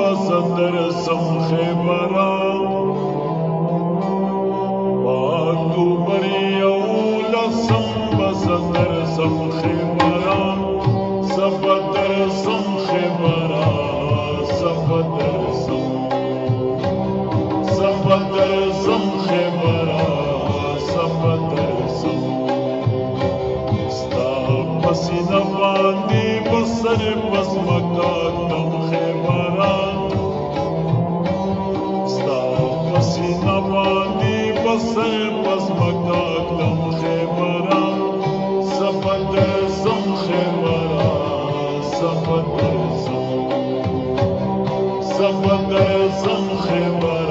بزدر سم خیبرا اکتوبر یولسم بزدر سم خیبرا زبدر سم خیبرا زبدر سم خیبرا زبدر سم ستا پسینه باندې بسر بزمکا کم خیبرا ستا پسینه باندې بسر بزمکا کم خیبرا زبدر سم خیبرا زبدر سم خیبرا